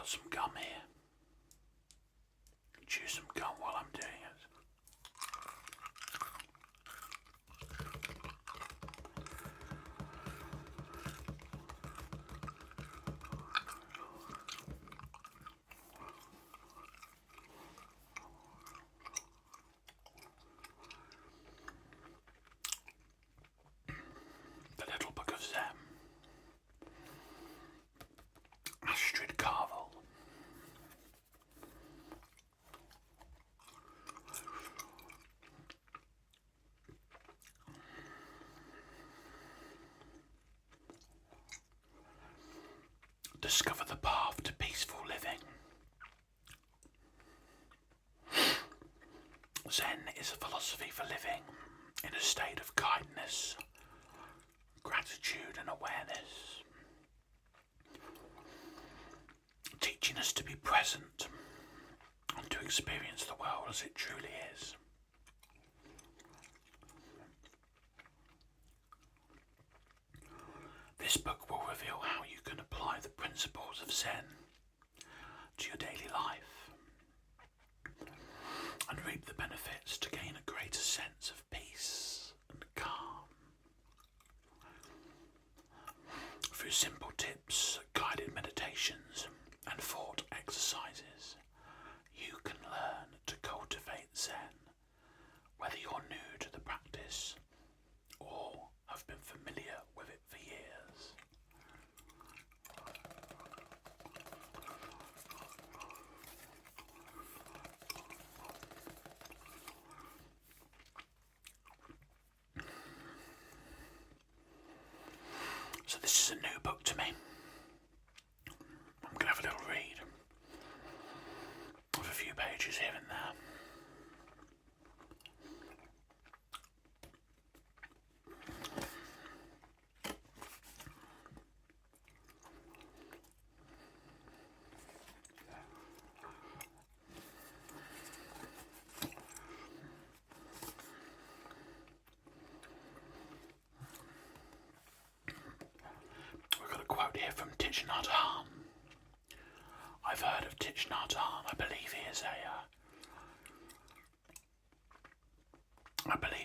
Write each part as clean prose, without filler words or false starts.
some gum here. Chew some gum while I'm doing it. The Little Book of Zen. Astrid Carvel. Discover the path to peaceful living. Zen is a philosophy for living in a state of kindness, gratitude and awareness, teaching us to be present and to experience the world as it truly is. This book will reveal how you can apply the principles of Zen to your daily life and reap the benefits to gain a greater sense of peace and calm. Through simple tips, guided meditations and thought exercises, you can learn to cultivate Zen, whether you're new to the practice or have been familiar with it for years. So this is a new book to me. I'm going to have a little read of a few pages here and there. We've got a quote here from Thich Nhat Hanh. I've heard of Thich Nhat Hanh. I believe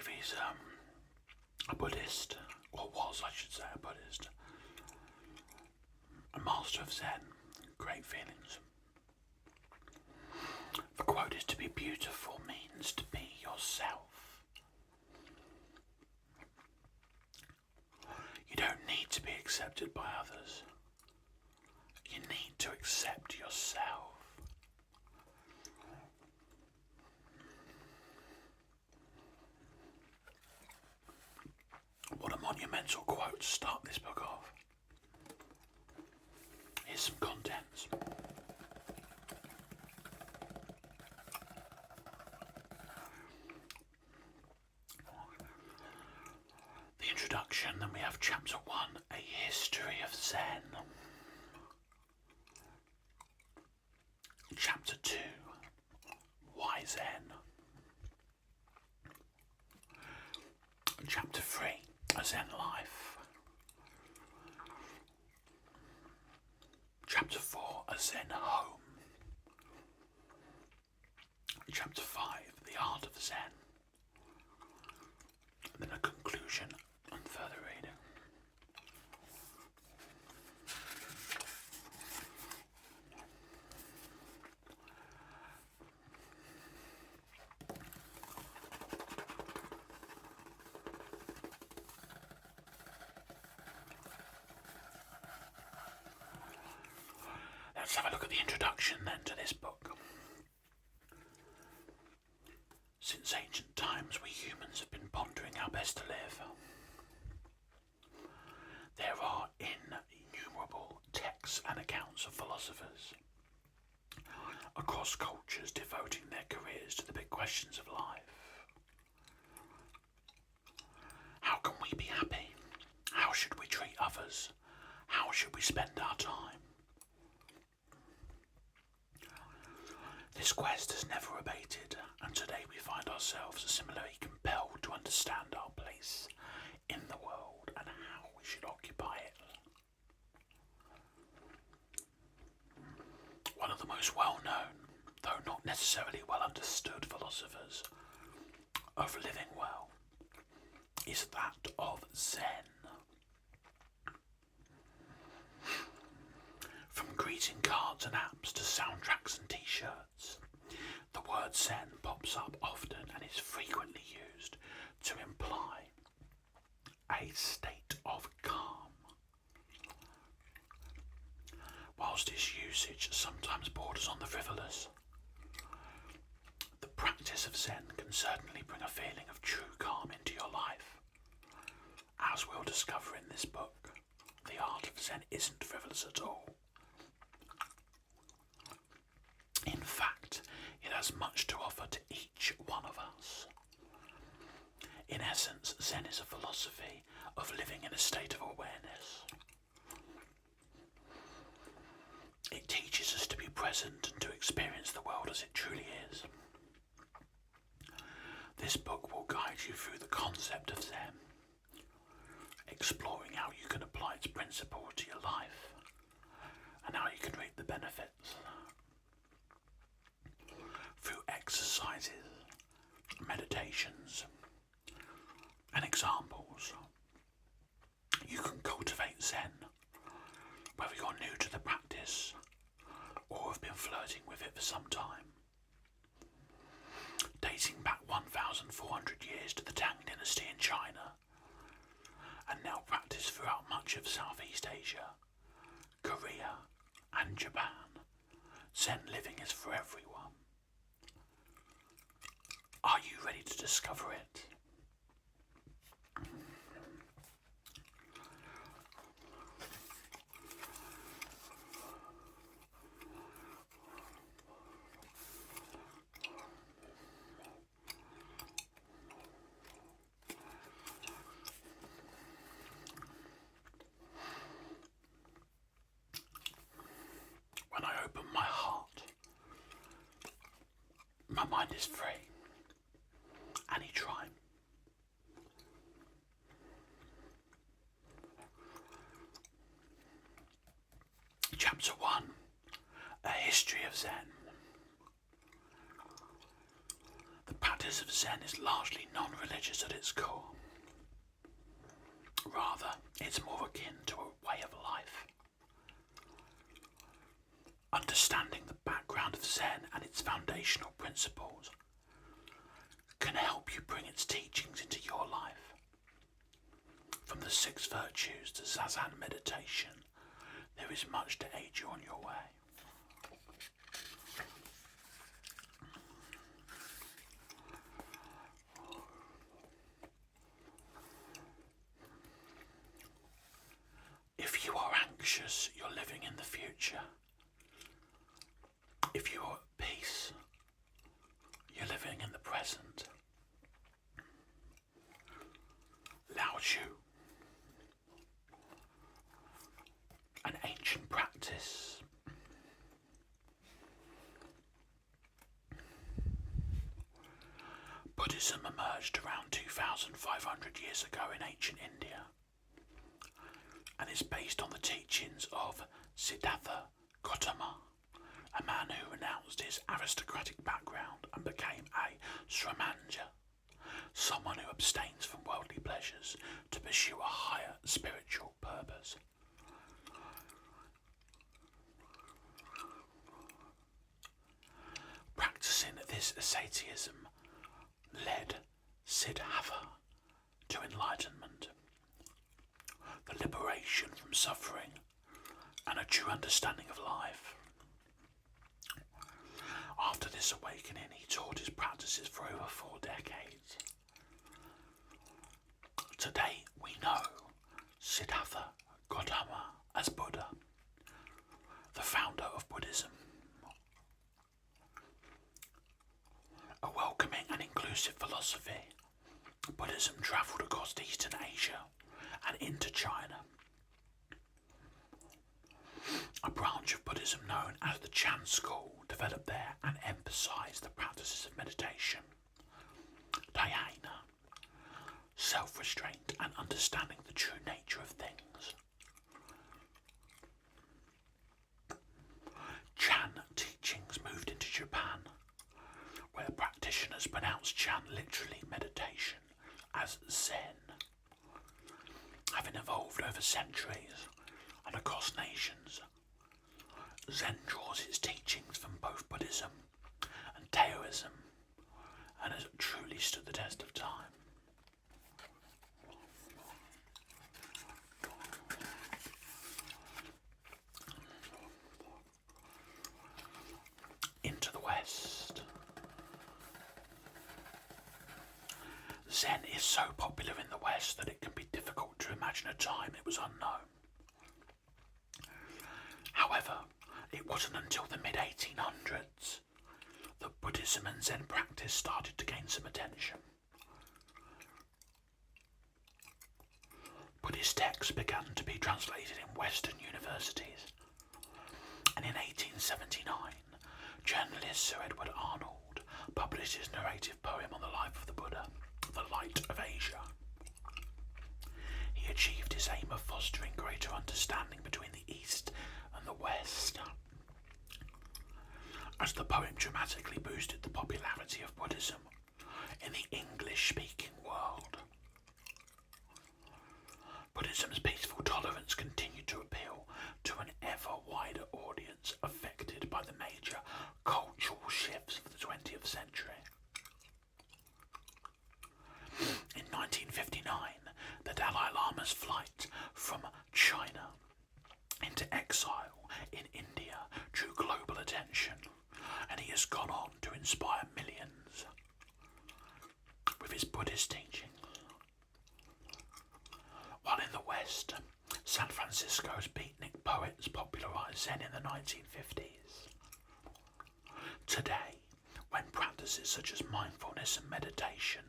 he is a Buddhist, or was, I should say, a Buddhist, a master of Zen, great feelings. The quote is, to be beautiful means to be yourself. You don't need to be accepted by others. You need to accept yourself. What a monumental quote to start this book off. Here's some contents. The introduction, then we have chapter 1, A History of Zen. Chapter 2, Why Zen? Chapter 3, A Zen Life. Chapter 4, A Zen Home. Chapter 5, The Art of Zen. And then a conclusion and further reading. Let's have a look at the introduction then to this book. Since ancient times, we humans have been pondering how best to live. There are innumerable texts and accounts of philosophers across cultures devoting their careers to the big questions of life. How can we be happy? How should we treat others? How should we spend our time? This quest has never abated, and today we find ourselves similarly compelled to understand our place in the world and how we should occupy it. One of the most well-known, though not necessarily well understood philosophers of living well is that of Zen. From greeting cards and apps to soundtracks and t-shirts, the word Zen pops up often and is frequently used to imply a state of calm. Whilst its usage sometimes borders on the frivolous, the practice of Zen can certainly bring a feeling of true calm into your life. As we'll discover in this book, the art of Zen isn't frivolous at all. In fact, it has much to offer to each one of us. In essence, Zen is a philosophy of living in a state of awareness. It teaches us to be present and to experience the world as it truly is. This book will guide you through the concept of Zen, exploring how you can apply its principle to your life and how you can reap the benefits. Through exercises, meditations, and examples, you can cultivate Zen, whether you're new to the practice or have been flirting with it for some time. Dating back 1,400 years to the Tang dynasty in China, and now practiced throughout much of Southeast Asia, Korea, and Japan, Zen living is for everyone. Are you ready to discover it? When I open my heart, my mind is free. Anytime. Chapter 1. A History of Zen. The practice of Zen is largely non-religious at its core. Rather, it's more akin to a way of life. Understanding the background of Zen and its foundational principles can help you bring its teachings into your life. From the 6 virtues to Zazen meditation, there is much to aid you on your way. If you are anxious, you're living in the future. If you're at peace, you're living in the present. Lao Tzu, an ancient practice. Buddhism emerged around 2,500 years ago in ancient India and is based on the teachings of Siddhartha Gautama, a man who renounced his aristocratic background and became a Sramanja, someone who abstains from worldly pleasures to pursue a higher spiritual purpose. Practicing this asceticism led Siddhartha to enlightenment, the liberation from suffering, and a true understanding of life. After this awakening, he taught his practices for over 4 decades. Today, we know Siddhartha Gautama as Buddha, the founder of Buddhism. A welcoming and inclusive philosophy, Buddhism travelled across Eastern Asia and into China. A branch of Buddhism known as the Chan School developed there and emphasised the practices of meditation, dhyana, self-restraint, and understanding the true nature of things. Chan Pronounced Chan literally meditation as Zen. Having evolved over centuries and across nations, Zen draws its teachings from both Buddhism and Taoism and has truly stood the test of time. Into the West. Zen is so popular in the West that it can be difficult to imagine a time it was unknown. However, it wasn't until the mid-1800s that Buddhism and Zen practice started to gain some attention. Buddhist texts began to be translated in Western universities, and in 1879, journalist Sir Edward Arnold published his narrative poem on the life of the Buddha, The Light of Asia. He achieved his aim of fostering greater understanding between the East and the West, as the poem dramatically boosted the popularity of Buddhism in the English-speaking world. Buddhism's peaceful tolerance continued to appeal to an ever wider audience affected by the major cultural shifts of the 20th century. In 1959, the Dalai Lama's flight from China into exile in India drew global attention, and he has gone on to inspire millions with his Buddhist teachings. While in the West, San Francisco's beatnik poets popularised Zen in the 1950s. Today, when practices such as mindfulness and meditation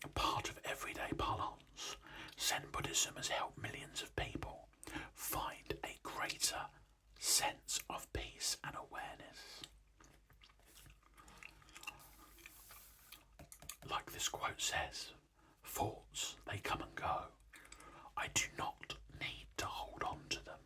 are part of everyday parlance, Zen Buddhism has helped millions of people find a greater sense of peace and awareness. Like this quote says, "Thoughts, they come and go. I do not need to hold on to them."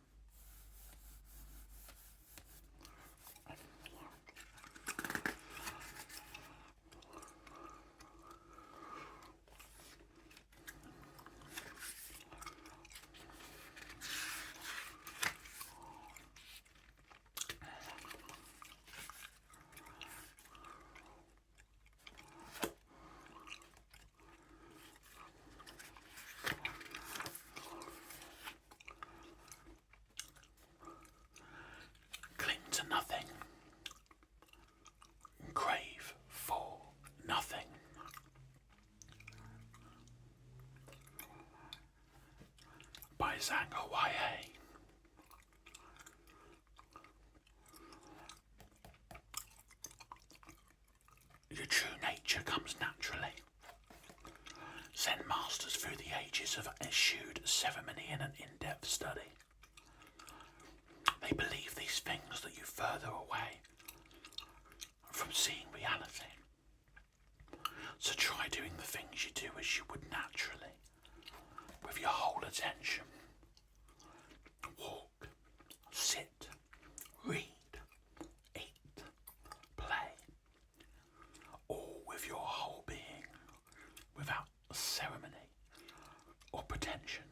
Nothing. Crave for nothing. By Zhang Huaihe. Your true nature comes naturally. Zen masters through the ages have eschewed ceremony in an in-depth study. They believe these things that you further away from seeing reality. So try doing the things you do as you would naturally, with your whole attention. Walk, sit, read, eat, play, all with your whole being, without ceremony or pretensions.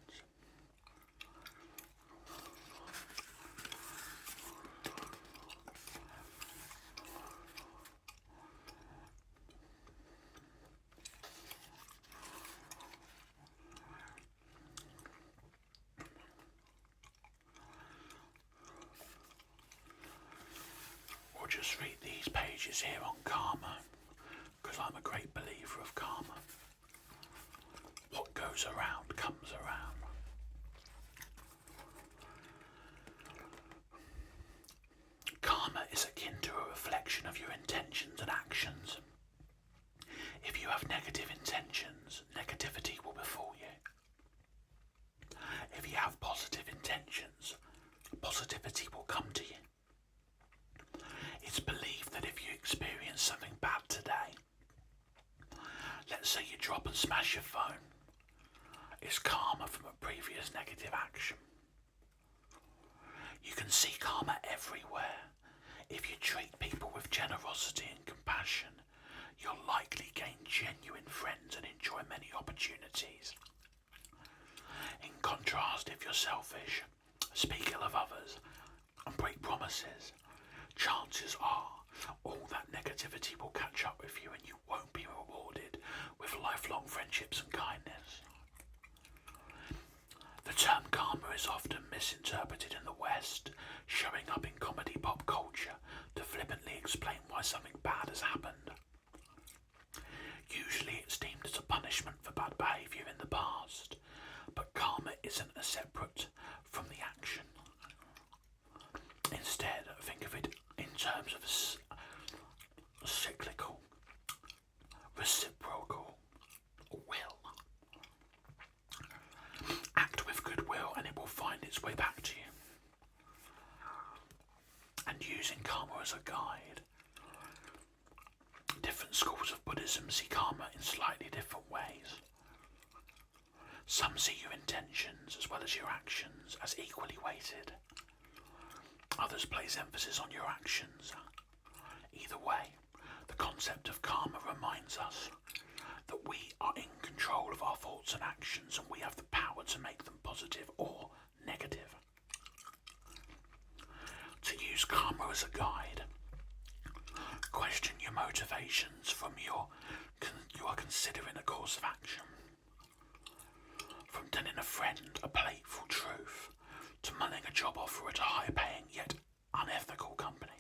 Or just read these pages here on karma, because I'm a great believer of karma. What goes around comes around. Karma is akin to a reflection of your intentions and actions. If you have negative intentions, negativity will befall you. If you have positive intentions, positivity will come to you. It's believed that if you experience something bad today, let's say you drop and smash your phone, it's karma from a previous negative action. You can see karma everywhere. If you treat people with generosity and compassion, you'll likely gain genuine friends and enjoy many opportunities. In contrast, if you're selfish, speak ill of others, and break promises, chances are all that negativity will catch up with you and you won't be rewarded with lifelong friendships and kindness. The term karma is often misinterpreted in the West, showing up in comedy pop culture to flippantly explain why something bad has happened. Usually it's deemed as a punishment for bad behaviour in the past, but karma isn't as separate from the action. Instead, think of it in terms of cyclical, reciprocal will. Act with goodwill and it will find its way back to you. And using karma as a guide, different schools of Buddhism see karma in slightly different ways. Some see your intentions as well as your actions as equally weighted. Others place emphasis on your actions. Either way, the concept of karma reminds us that we are in control of our thoughts and actions and we have the power to make them positive or negative. To use karma as a guide, question your motivations from you are considering a course of action. From telling a friend a playful truth to mulling a job offer at a high-paying yet unethical company,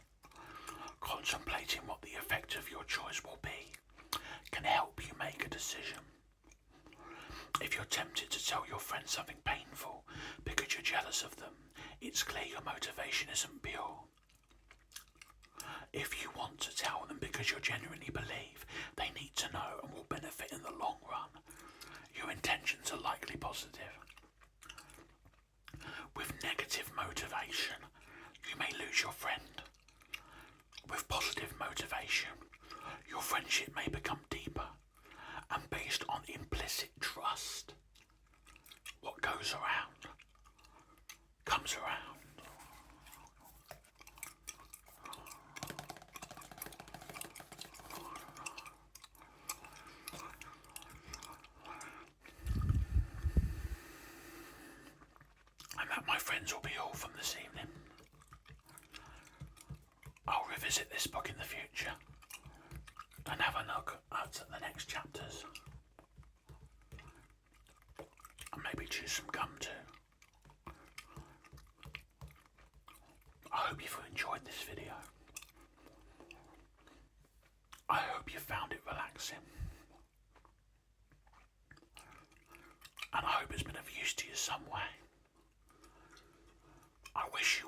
contemplating what the effect of your choice will be can help you make a decision. If you're tempted to tell your friend something painful because you're jealous of them, it's clear your motivation isn't pure. If you want to tell them because you genuinely believe they need to know and will benefit in the long run, your intentions are likely positive. With negative motivation, you may lose your friend. With positive motivation, your friendship may become deeper and based on implicit trust. What goes around comes around. And that, my friends, will be all from this evening. I'll revisit this book in the future and have a look at the next chapters. And maybe choose some gum too. I hope you've enjoyed this video. I hope you found it relaxing. And I hope it's been of use to you some way. I wish you